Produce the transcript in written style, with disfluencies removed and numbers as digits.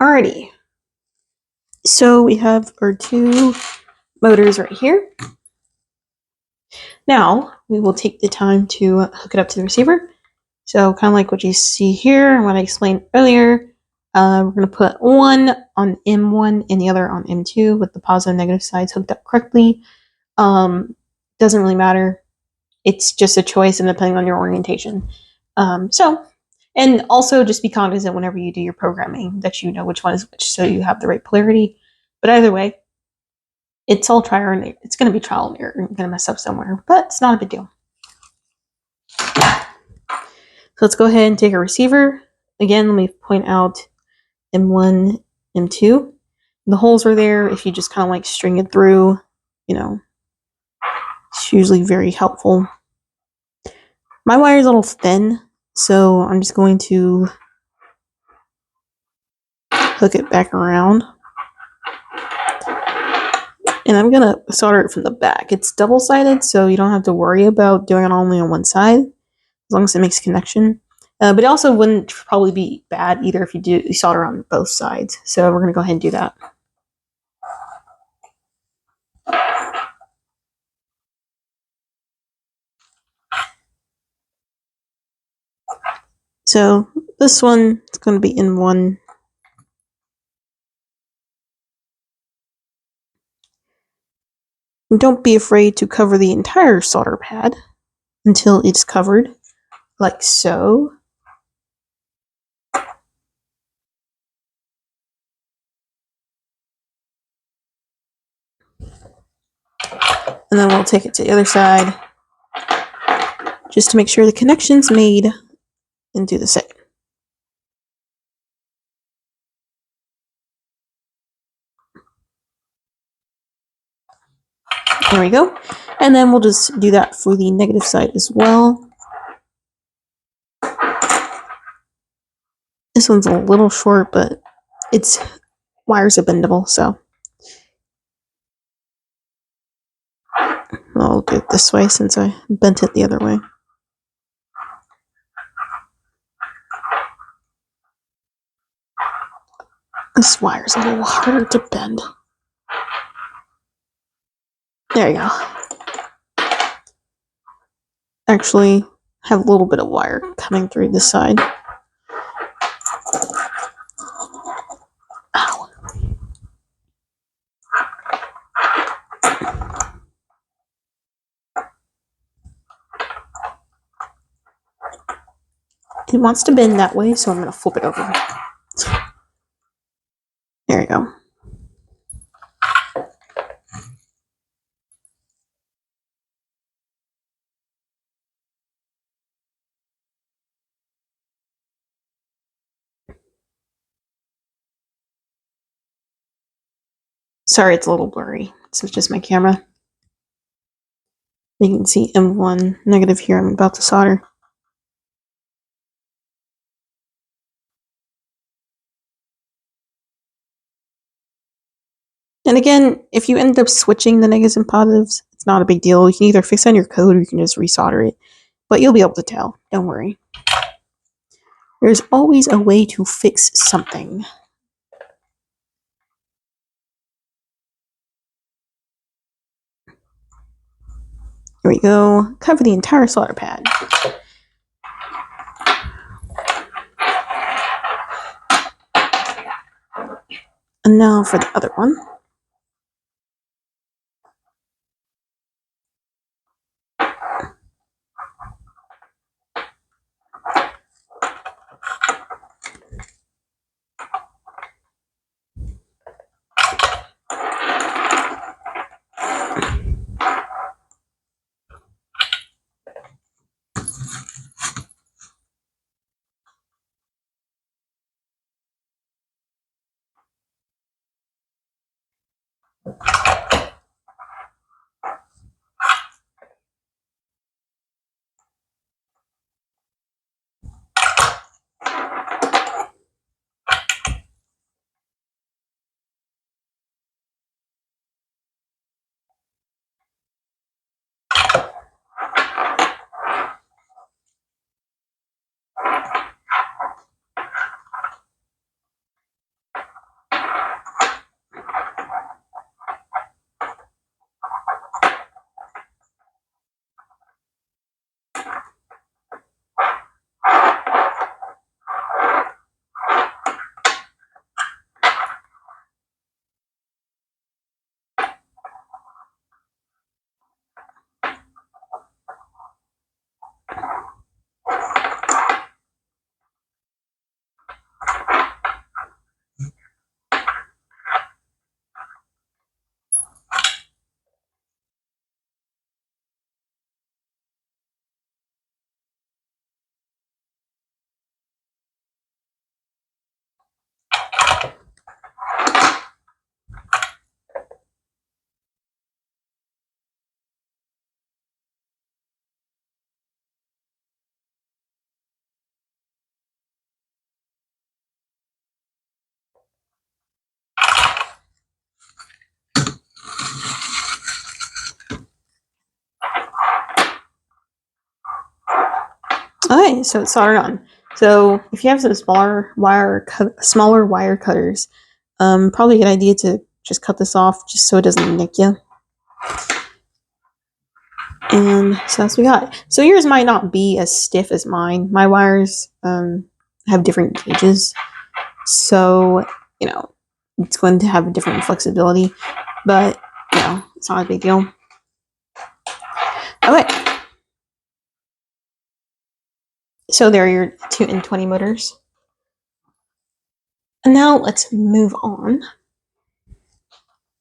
Alrighty, so we have our two motors right here. Now we will take the time to hook it up to the receiver. So kind of like what you see here and what I explained earlier, we're going to put one on M1 and the other on M2 with the positive and negative sides hooked up correctly. Doesn't really matter. It's just a choice and depending on your orientation. And also just be cognizant whenever you do your programming that you know which one is which so you have the right polarity. But either way, it's all trial and error. It's going to be trial and error. You're going to mess up somewhere, but it's not a big deal. So let's go ahead and take a receiver. Again, let me point out M1, M2. The holes are there if you just kind of like string it through, it's usually very helpful. My wire is a little thin, so I'm just going to hook it back around. And I'm going to solder it from the back. It's double-sided, so you don't have to worry about doing it only on one side, as long as it makes a connection. But it also wouldn't probably be bad either if you solder on both sides. So we're going to go ahead and do that. So this one is going to be in one. And don't be afraid to cover the entire solder pad until it's covered, like so. And then we'll take it to the other side just to make sure the connection's made and do the same. There we go. And then we'll just do that for the negative side as well. This one's a little short, but wires are bendable, so I'll do it this way since I bent it the other way. This wire's a little harder to bend. There you go. Actually, have a little bit of wire coming through this side. Ow. It wants to bend that way, so I'm going to flip it over. There you go. Sorry, it's a little blurry. This is just my camera. You can see M1 negative here. I'm about to solder. And again, if you end up switching the negatives and positives, it's not a big deal. You can either fix it on your code or you can just resolder it. But you'll be able to tell. Don't worry. There's always a way to fix something. Here we go. Cover the entire solder pad. And now for the other one. Okay, so it's soldered on. So if you have some smaller wire cutters, probably a good idea to just cut this off just so it doesn't nick you. And so that's what we got. So yours might not be as stiff as mine. My wires have different gauges, so it's going to have a different flexibility. But it's not a big deal. Okay, so there are your 2 and 20 motors. And now let's move on